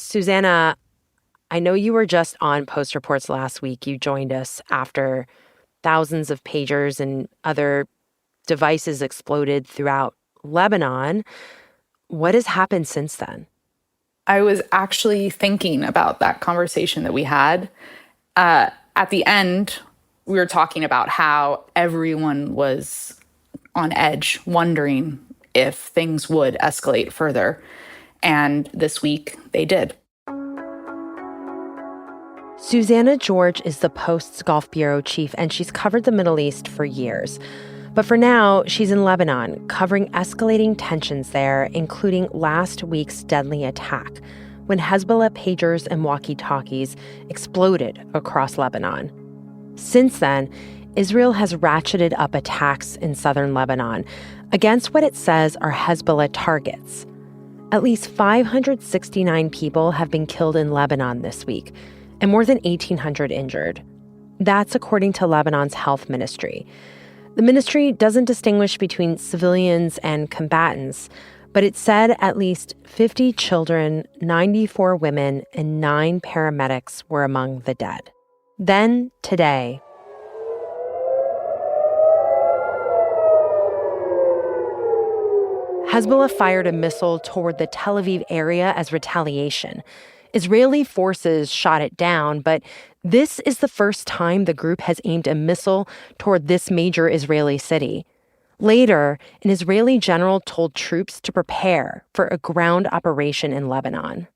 Susannah, I know you were just on Post Reports last week. You joined us after thousands of pagers and other devices exploded throughout Lebanon. What has happened since then? I was actually thinking about that conversation that we had. At the end, we were talking about how everyone was on edge, wondering if things would escalate further. And this week, they did. Susannah George is the Post's Gulf Bureau chief, and she's covered the Middle East for years. But for now, she's in Lebanon, covering escalating tensions there, including last week's deadly attack, when Hezbollah pagers and walkie-talkies exploded across Lebanon. Since then, Israel has ratcheted up attacks in southern Lebanon against what it says are Hezbollah targets. At least 569 people have been killed in Lebanon this week, and more than 1,800 injured. That's according to Lebanon's health ministry. The ministry doesn't distinguish between civilians and combatants, but it said at least 50 children, 94 women, and 9 paramedics were among the dead. Then, today, Hezbollah fired a missile toward the Tel Aviv area as retaliation. Israeli forces shot it down, but this is the first time the group has aimed a missile toward this major Israeli city. Later, an Israeli general told troops to prepare for a ground operation in Lebanon.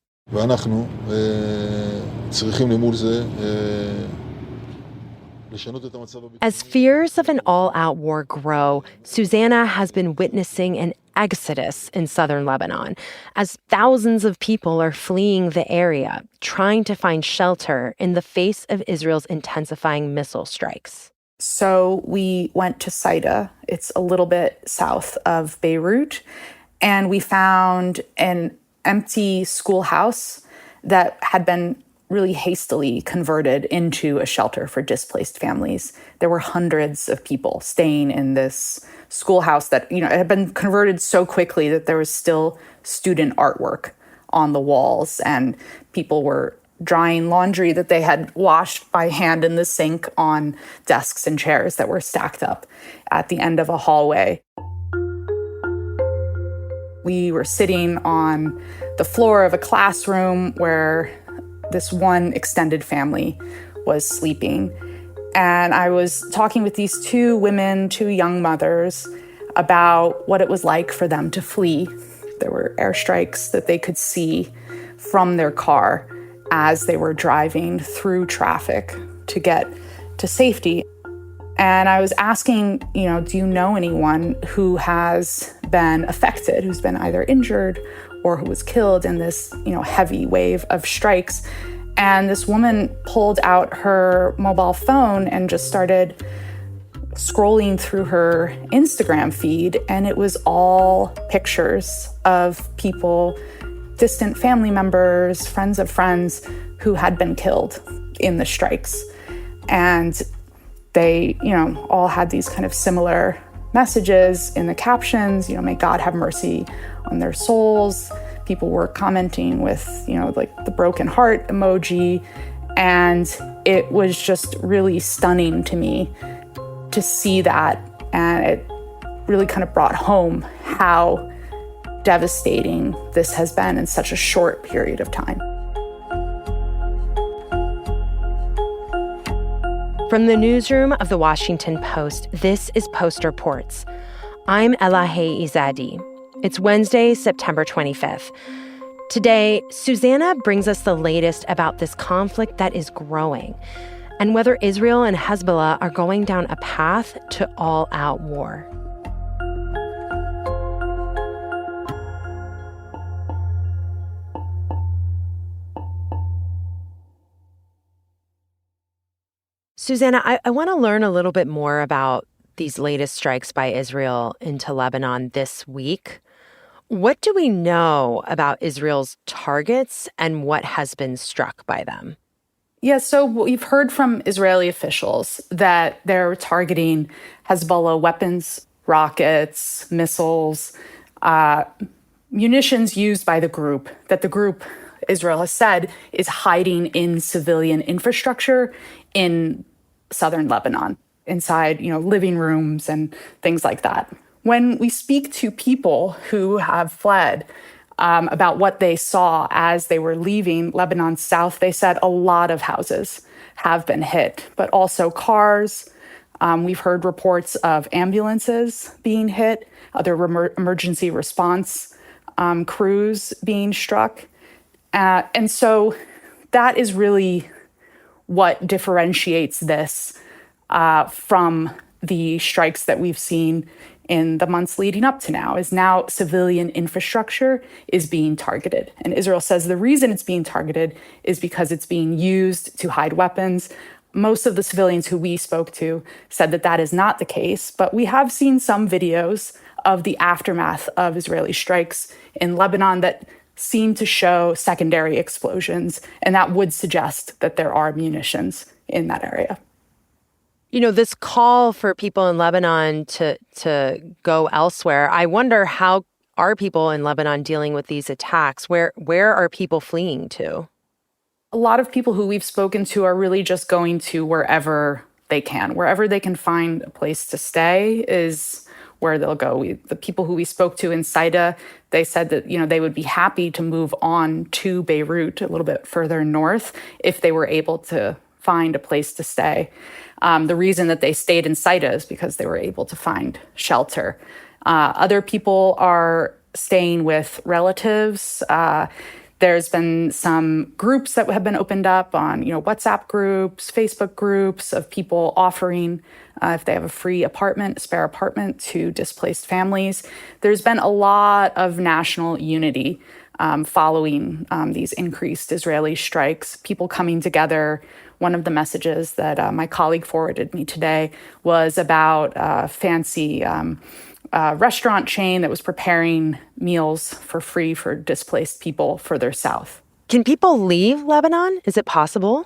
As fears of an all-out war grow, Susannah has been witnessing an exodus in southern Lebanon as thousands of people are fleeing the area, trying to find shelter in the face of Israel's intensifying missile strikes. So we went to Saida. It's a little bit south of Beirut, and we found an empty schoolhouse that had been really hastily converted into a shelter for displaced families. There were hundreds of people staying in this schoolhouse that, it had been converted so quickly that there was still student artwork on the walls, and people were drying laundry that they had washed by hand in the sink on desks and chairs that were stacked up at the end of a hallway. We were sitting on the floor of a classroom where this one extended family was sleeping. And I was talking with these 2 women, 2 young mothers, about what it was like for them to flee. There were airstrikes that they could see from their car as they were driving through traffic to get to safety. And I was asking, do you know anyone who has been affected, who's been either injured or who was killed in this, heavy wave of strikes? And this woman pulled out her mobile phone and just started scrolling through her Instagram feed, and it was all pictures of people, distant family members, friends of friends, who had been killed in the strikes. And they, all had these kind of similar messages in the captions, may God have mercy on their souls. People were commenting with, like the broken heart emoji. And it was just really stunning to me to see that. And it really kind of brought home how devastating this has been in such a short period of time. From the newsroom of The Washington Post, this is Post Reports. I'm Elahe Izadi. It's Wednesday, September 25th. Today, Susannah brings us the latest about this conflict that is growing and whether Israel and Hezbollah are going down a path to all-out war. Susannah, I want to learn a little bit more about these latest strikes by Israel into Lebanon this week. What do we know about Israel's targets and what has been struck by them? Yeah, so we've heard from Israeli officials that they're targeting Hezbollah weapons, rockets, missiles, munitions used by the group, that the group Israel has said, is hiding in civilian infrastructure in southern Lebanon, inside, living rooms and things like that. When we speak to people who have fled about what they saw as they were leaving Lebanon's south, they said a lot of houses have been hit, but also cars. We've heard reports of ambulances being hit, other emergency response crews being struck. And so that is really what differentiates this from the strikes that we've seen in the months leading up to now, is now civilian infrastructure is being targeted. And Israel says the reason it's being targeted is because it's being used to hide weapons. Most of the civilians who we spoke to said that that is not the case, but we have seen some videos of the aftermath of Israeli strikes in Lebanon that seem to show secondary explosions, and that would suggest that there are munitions in that area. This call for people in Lebanon to go elsewhere, I wonder, how are people in Lebanon dealing with these attacks? Where are people fleeing to? A lot of people who we've spoken to are really just going to wherever they can. Wherever they can find a place to stay is where they'll go. The people who we spoke to in Saida, they said that, they would be happy to move on to Beirut, a little bit further north, if they were able to find a place to stay. The reason that they stayed in Saida is because they were able to find shelter. Other people are staying with relatives. There's been some groups that have been opened up on, WhatsApp groups, Facebook groups of people offering, if they have a free apartment, a spare apartment, to displaced families. There's been a lot of national unity following these increased Israeli strikes, people coming together. One of the messages that my colleague forwarded me today was about a fancy restaurant chain that was preparing meals for free for displaced people further south. Can people leave Lebanon? Is it possible?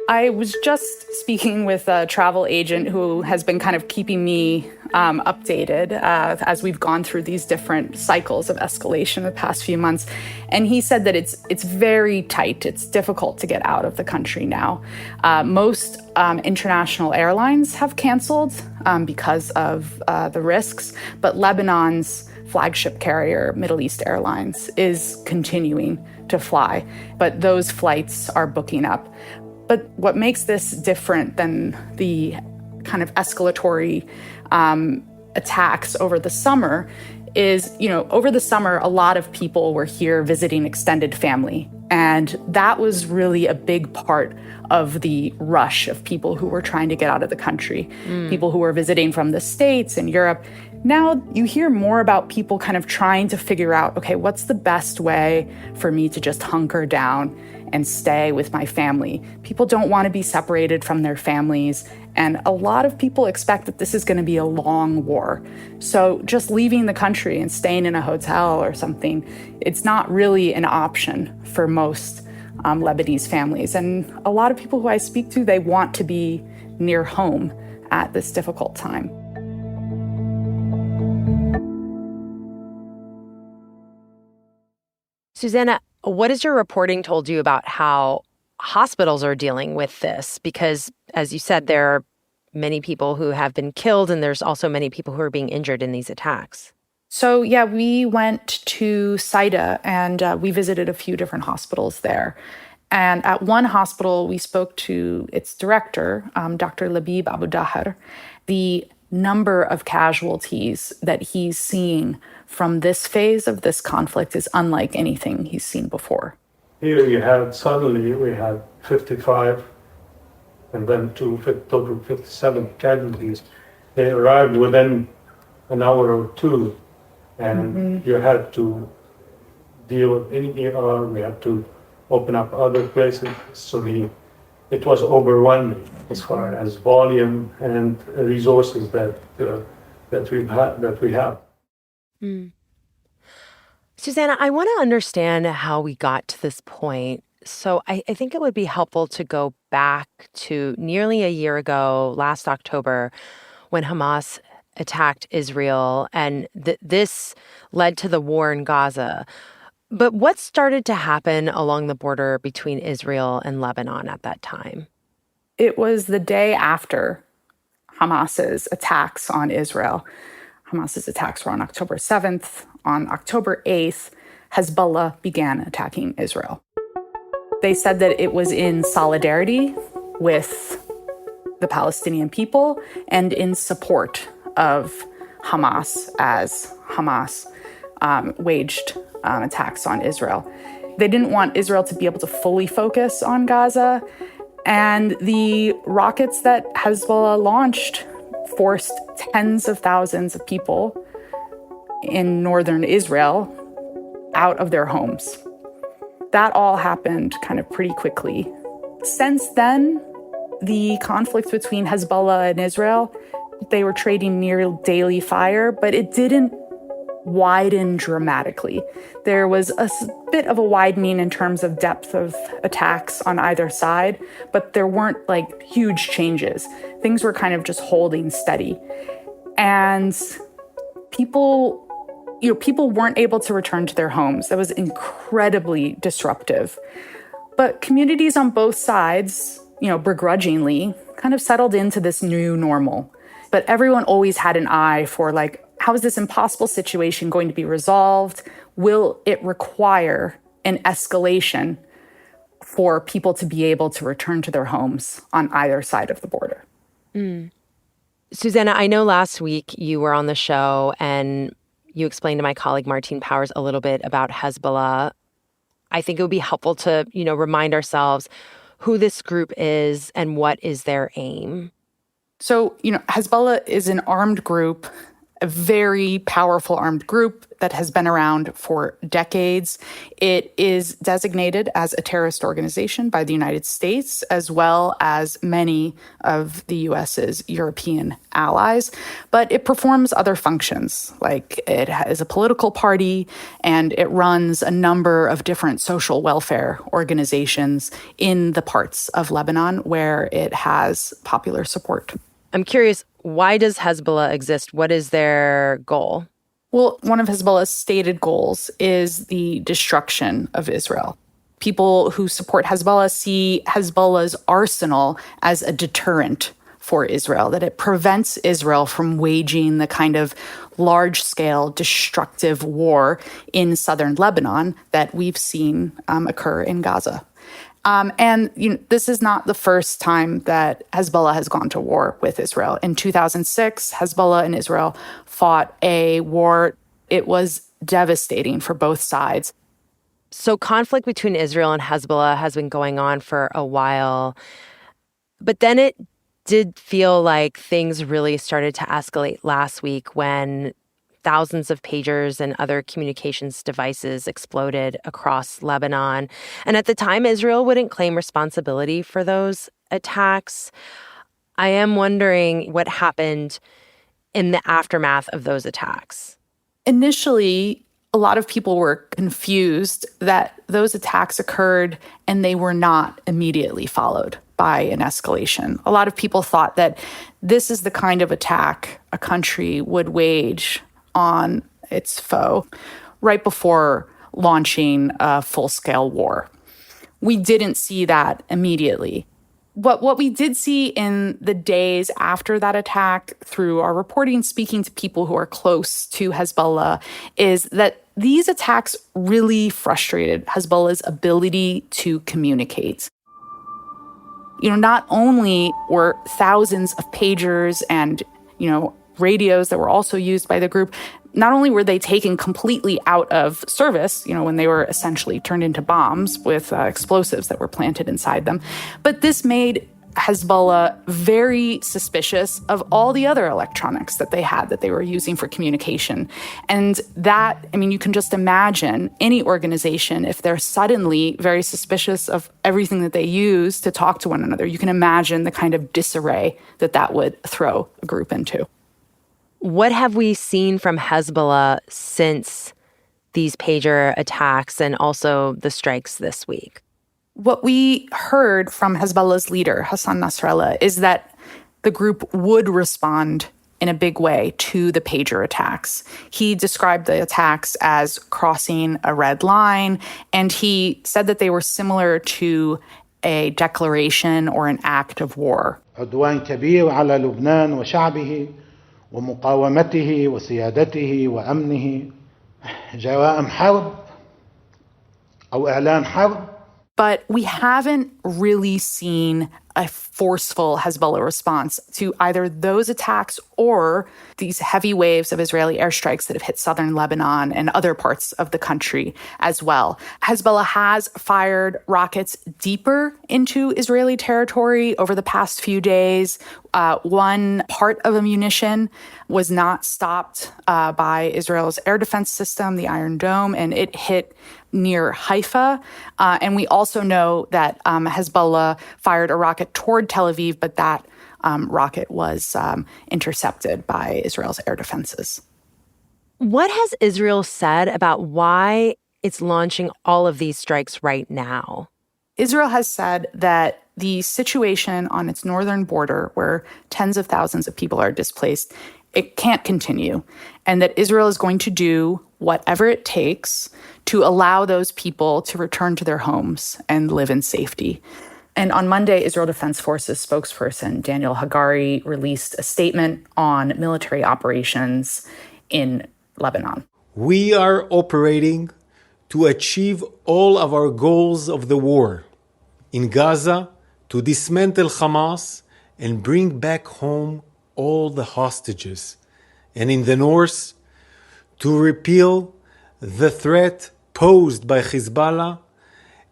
I was just speaking with a travel agent who has been kind of keeping me updated as we've gone through these different cycles of escalation the past few months. And he said that it's very tight. It's difficult to get out of the country now. Most international airlines have canceled because of the risks, but Lebanon's flagship carrier, Middle East Airlines, is continuing to fly, but those flights are booking up. But what makes this different than the kind of escalatory attacks over the summer is, over the summer, a lot of people were here visiting extended family. And that was really a big part of the rush of people who were trying to get out of the country, people who were visiting from the States and Europe. Now you hear more about people kind of trying to figure out, okay, what's the best way for me to just hunker down and stay with my family? People don't want to be separated from their families. And a lot of people expect that this is going to be a long war. So just leaving the country and staying in a hotel or something, it's not really an option for most Lebanese families. And a lot of people who I speak to, they want to be near home at this difficult time. Susannah, what has your reporting told you about how hospitals are dealing with this? Because, as you said, there are many people who have been killed, and there's also many people who are being injured in these attacks. So, yeah, we went to Saida, and we visited a few different hospitals there. And at one hospital, we spoke to its director, Dr. Labib Abu Daher. The number of casualties that he's seeing from this phase of this conflict is unlike anything he's seen before. Here we had 55 and then total 57 casualties. They arrived within an hour or two, and you had to deal with any ER, we had to open up other places. So it was overwhelming as far as volume and resources that we have. Susannah, I want to understand how we got to this point. So I think it would be helpful to go back to nearly a year ago, last October, when Hamas attacked Israel, and this led to the war in Gaza. But what started to happen along the border between Israel and Lebanon at that time? It was the day after Hamas's attacks on Israel. Hamas's attacks were on October 7th. On October 8th, Hezbollah began attacking Israel. They said that it was in solidarity with the Palestinian people and in support of Hamas as Hamas waged attacks on Israel. They didn't want Israel to be able to fully focus on Gaza, and the rockets that Hezbollah launched forced tens of thousands of people in northern Israel out of their homes. That all happened kind of pretty quickly. Since then, the conflict between Hezbollah and Israel, they were trading near daily fire, but it didn't widen dramatically. There was a bit of a widening in terms of depth of attacks on either side, but there weren't like huge changes. Things were kind of just holding steady. And people weren't able to return to their homes. That was incredibly disruptive. But communities on both sides, begrudgingly, kind of settled into this new normal. But everyone always had an eye for like, how is this impossible situation going to be resolved? Will it require an escalation for people to be able to return to their homes on either side of the border? Susannah, I know last week you were on the show and you explained to my colleague Martine Powers a little bit about Hezbollah. I think it would be helpful to, remind ourselves who this group is and what is their aim. So, Hezbollah is an armed group, a very powerful armed group that has been around for decades. It is designated as a terrorist organization by the United States, as well as many of the U.S.'s European allies. But it performs other functions, like it is a political party, and it runs a number of different social welfare organizations in the parts of Lebanon where it has popular support. I'm curious, why does Hezbollah exist? What is their goal? Well, one of Hezbollah's stated goals is the destruction of Israel. People who support Hezbollah see Hezbollah's arsenal as a deterrent for Israel, that it prevents Israel from waging the kind of large-scale destructive war in southern Lebanon that we've seen occur in Gaza. This is not the first time that Hezbollah has gone to war with Israel. In 2006, Hezbollah and Israel fought a war. It was devastating for both sides. So conflict between Israel and Hezbollah has been going on for a while. But then it did feel like things really started to escalate last week when thousands of pagers and other communications devices exploded across Lebanon. And at the time, Israel wouldn't claim responsibility for those attacks. I am wondering what happened in the aftermath of those attacks. Initially, a lot of people were confused that those attacks occurred and they were not immediately followed by an escalation. A lot of people thought that this is the kind of attack a country would wage on its foe right before launching a full-scale war. We didn't see that immediately. What we did see in the days after that attack, through our reporting, speaking to people who are close to Hezbollah, is that these attacks really frustrated Hezbollah's ability to communicate. Not only were thousands of pagers and, radios that were also used by the group, not only were they taken completely out of service, when they were essentially turned into bombs with explosives that were planted inside them, but this made Hezbollah very suspicious of all the other electronics that they were using for communication. And that, you can just imagine any organization, if they're suddenly very suspicious of everything that they use to talk to one another, you can imagine the kind of disarray that would throw a group into. What have we seen from Hezbollah since these pager attacks and also the strikes this week? What we heard from Hezbollah's leader, Hassan Nasrallah, is that the group would respond in a big way to the pager attacks. He described the attacks as crossing a red line, and he said that they were similar to a declaration or an act of war. عدوان كبير على لبنان وشعبه ومقاومته وسيادته وأمنه جرائم حرب أو إعلان حرب. But we haven't really seen a forceful Hezbollah response to either those attacks or these heavy waves of Israeli airstrikes that have hit southern Lebanon and other parts of the country as well. Hezbollah has fired rockets deeper into Israeli territory over the past few days. One part of a munition was not stopped by Israel's air defense system, the Iron Dome, and it hit near Haifa. And we also know that Hezbollah fired a rocket toward Tel Aviv, but that rocket was intercepted by Israel's air defenses. What has Israel said about why it's launching all of these strikes right now? Israel has said that the situation on its northern border, where tens of thousands of people are displaced, it can't continue, and that Israel is going to do whatever it takes to allow those people to return to their homes and live in safety. And on Monday, Israel Defense Forces spokesperson Daniel Hagari released a statement on military operations in Lebanon. We are operating to achieve all of our goals of the war. In Gaza, to dismantle Hamas and bring back home all the hostages. And in the north, to repeal the threat posed by Hezbollah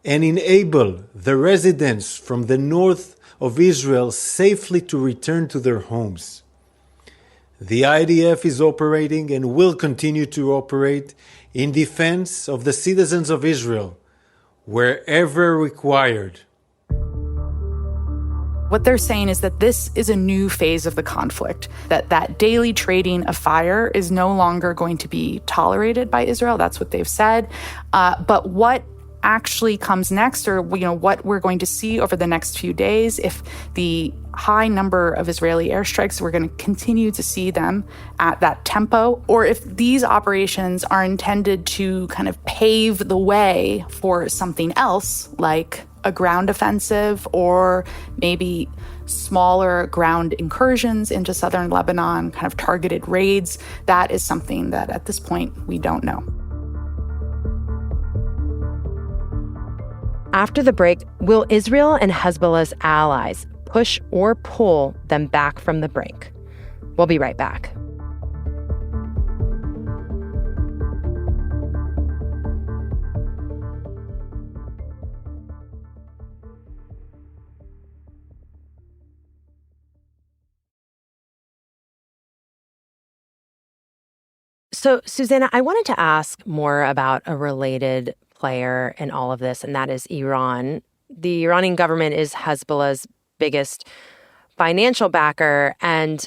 and enable the residents from the north of Israel safely to return to their homes. The IDF is operating and will continue to operate in defense of the citizens of Israel, wherever required. What they're saying is that this is a new phase of the conflict, that daily trading of fire is no longer going to be tolerated by Israel. That's what they've said. But what actually comes next, or what we're going to see over the next few days, if the high number of Israeli airstrikes, we're going to continue to see them at that tempo, or if these operations are intended to kind of pave the way for something else, like a ground offensive or maybe smaller ground incursions into southern Lebanon, kind of targeted raids. That is something that at this point we don't know. After the break, will Israel and Hezbollah's allies push or pull them back from the brink? We'll be right back. So, Susannah, I wanted to ask more about a related player in all of this, and that is Iran. The Iranian government is Hezbollah's biggest financial backer. And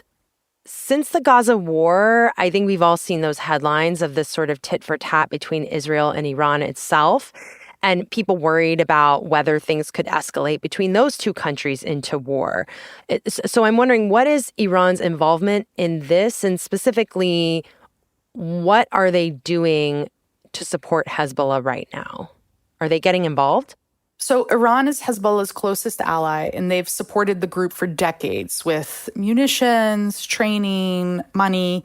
since the Gaza war, I think we've all seen those headlines of this sort of tit for tat between Israel and Iran itself, and people worried about whether things could escalate between those two countries into war. So I'm wondering, what is Iran's involvement in this, and specifically, what are they doing to support Hezbollah right now? Are they getting involved? So Iran is Hezbollah's closest ally, and they've supported the group for decades with munitions, training, money.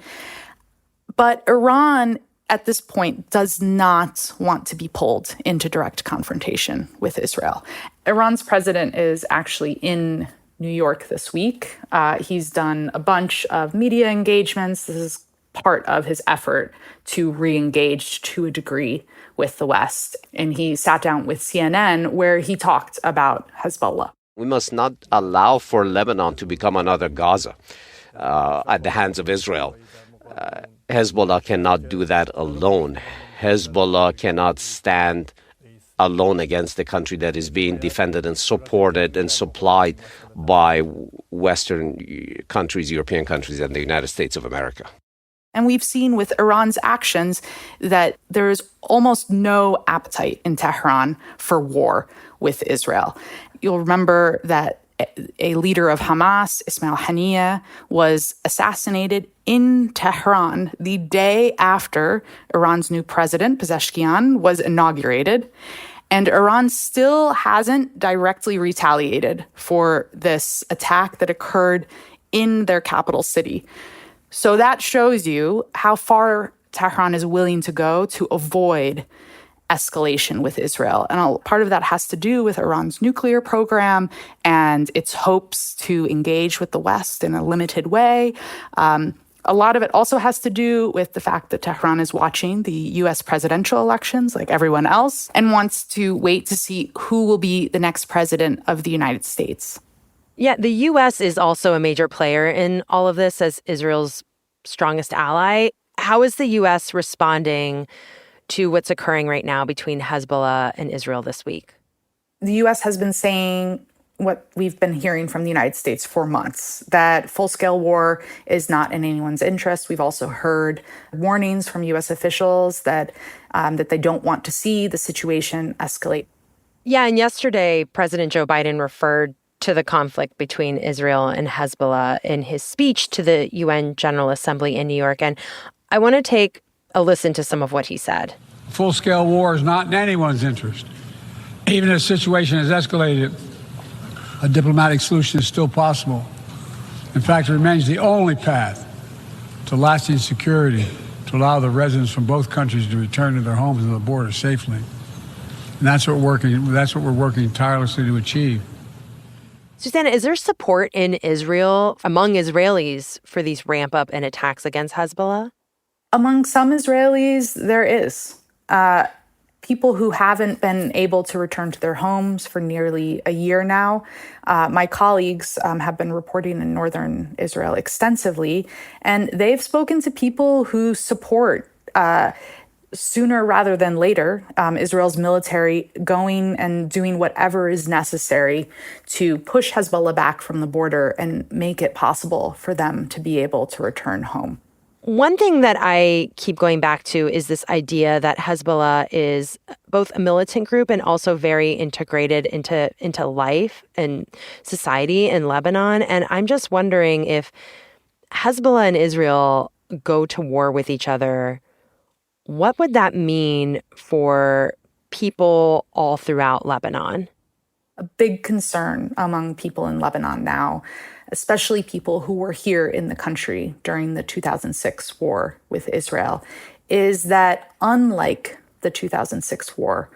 But Iran, at this point, does not want to be pulled into direct confrontation with Israel. Iran's president is actually in New York this week. He's done a bunch of media engagements. This is part of his effort to re-engage to a degree with the West. And he sat down with CNN where he talked about Hezbollah. We must not allow for Lebanon to become another Gaza at the hands of Israel. Hezbollah cannot do that alone. Hezbollah cannot stand alone against a country that is being defended and supported and supplied by Western countries, European countries, and the United States of America. And we've seen with Iran's actions that there is almost no appetite in Tehran for war with Israel. You'll remember that a leader of Hamas, Ismail Haniyeh, was assassinated in Tehran the day after Iran's new president, Pezeshkian, was inaugurated. And Iran still hasn't directly retaliated for this attack that occurred in their capital city. So that shows you how far Tehran is willing to go to avoid escalation with Israel. And part of that has to do with Iran's nuclear program and its hopes to engage with the West in a limited way. A lot of it also has to do with the fact that Tehran is watching the U.S. presidential elections like everyone else and wants to wait to see who will be the next president of the United States. Yeah, the U.S. is also a major player in all of this as Israel's strongest ally. How is the U.S. responding to what's occurring right now between Hezbollah and Israel this week? The U.S. has been saying what we've been hearing from the United States for months, that full-scale war is not in anyone's interest. We've also heard warnings from U.S. officials that they don't want to see the situation escalate. Yeah, and yesterday, President Joe Biden referred to the conflict between Israel and Hezbollah in his speech to the UN General Assembly in New York. And I want to take a listen to some of what he said. Full-scale war is not in anyone's interest. Even if the situation has escalated, a diplomatic solution is still possible. In fact, it remains the only path to lasting security to allow the residents from both countries to return to their homes and the border safely. And that's what we're working tirelessly to achieve. Susannah, is there support in Israel among Israelis for these ramp up in attacks against Hezbollah? Among some Israelis, there is. People who haven't been able to return to their homes for nearly a year now. My colleagues have been reporting in northern Israel extensively, and they've spoken to people who support sooner rather than later Israel's military going and doing whatever is necessary to push Hezbollah back from the border and make it possible for them to be able to return home. One thing that I keep going back to is this idea that Hezbollah is both a militant group and also very integrated into life and society in Lebanon. And I'm just wondering if Hezbollah and Israel go to war with each other, what would that mean for people all throughout Lebanon? A big concern among people in Lebanon now, especially people who were here in the country during the 2006 war with Israel, is that unlike the 2006 war,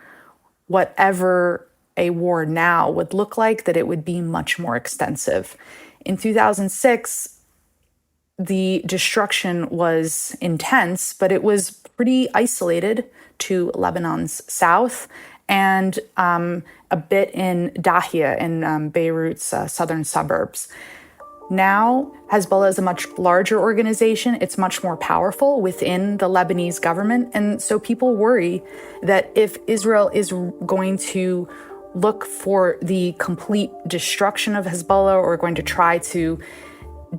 whatever a war now would look like, that it would be much more extensive. In 2006, the destruction was intense, but it was pretty isolated to Lebanon's south and a bit in Dahia, in Beirut's southern suburbs. Now, Hezbollah is a much larger organization. It's much more powerful within the Lebanese government. And so people worry that if Israel is going to look for the complete destruction of Hezbollah or going to try to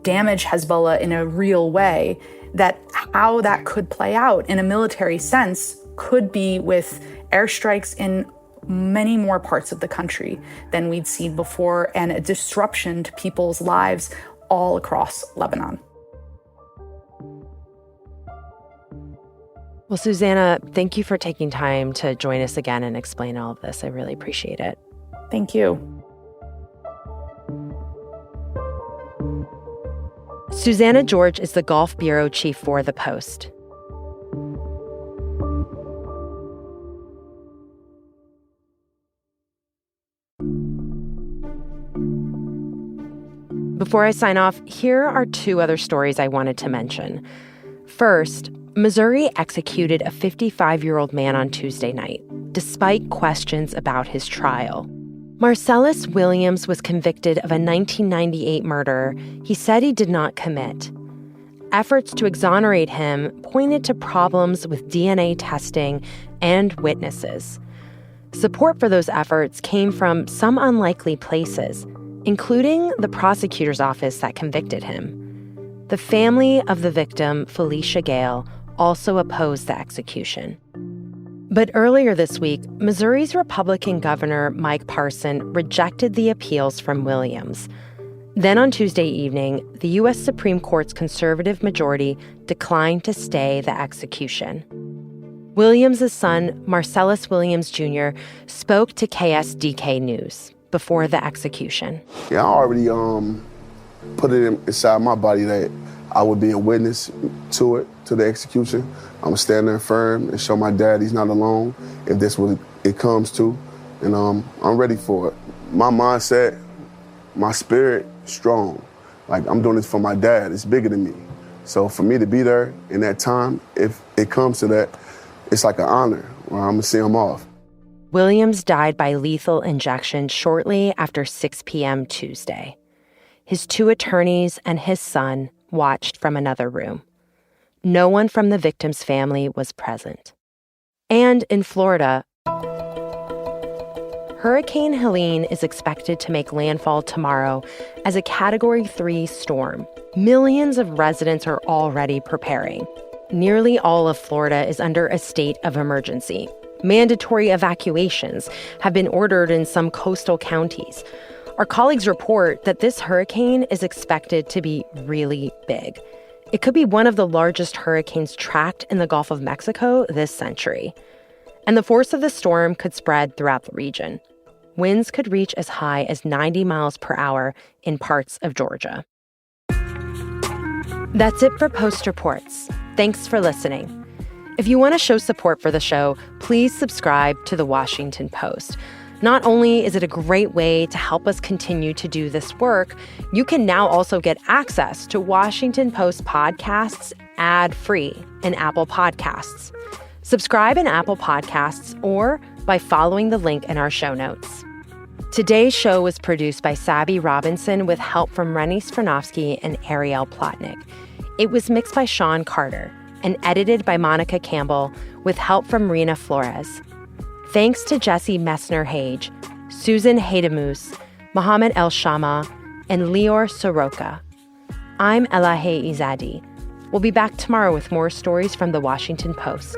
damage Hezbollah in a real way, that how that could play out in a military sense could be with airstrikes in many more parts of the country than we'd seen before, and a disruption to people's lives all across Lebanon. Well, Susannah, thank you for taking time to join us again and explain all of this. I really appreciate it. Thank you. Susannah George is the Gulf Bureau Chief for The Post. Before I sign off, here are two other stories I wanted to mention. First, Missouri executed a 55-year-old man on Tuesday night, despite questions about his trial. Marcellus Williams was convicted of a 1998 murder he said he did not commit. Efforts to exonerate him pointed to problems with DNA testing and witnesses. Support for those efforts came from some unlikely places, including the prosecutor's office that convicted him. The family of the victim, Felicia Gale, also opposed the execution. But earlier this week, Missouri's Republican Governor Mike Parson rejected the appeals from Williams. Then on Tuesday evening, the U.S. Supreme Court's conservative majority declined to stay the execution. Williams' son, Marcellus Williams Jr., spoke to KSDK News before the execution. Yeah, I already put it inside my body that I would be a witness to the execution. I'm gonna stand there firm and show my dad he's not alone if this what it comes to. And I'm ready for it. My mindset, my spirit, strong. Like, I'm doing this for my dad. It's bigger than me. So for me to be there in that time, if it comes to that, it's like an honor where I'm gonna see him off. Williams died by lethal injection shortly after 6 p.m. Tuesday. His two attorneys and his son watched from another room. No one from the victim's family was present. And in Florida, Hurricane Helene is expected to make landfall tomorrow as a Category 3 storm. Millions of residents are already preparing. Nearly all of Florida is under a state of emergency. Mandatory evacuations have been ordered in some coastal counties. Our colleagues report that this hurricane is expected to be really big. It could be one of the largest hurricanes tracked in the Gulf of Mexico this century. And the force of the storm could spread throughout the region. Winds could reach as high as 90 miles per hour in parts of Georgia. That's it for Post Reports. Thanks for listening. If you want to show support for the show, please subscribe to The Washington Post. Not only is it a great way to help us continue to do this work, you can now also get access to Washington Post podcasts ad-free in Apple Podcasts. Subscribe in Apple Podcasts or by following the link in our show notes. Today's show was produced by Sabby Robinson with help from Rennie Svirnovsky and Ariel Plotnick. It was mixed by Sean Carter and edited by Monica Campbell with help from Rena Flores. Thanks to Jesse Messner-Hage, Susan Haydemus, Mohammed El Shama, and Lior Soroka. I'm Elahe Izadi. We'll be back tomorrow with more stories from The Washington Post.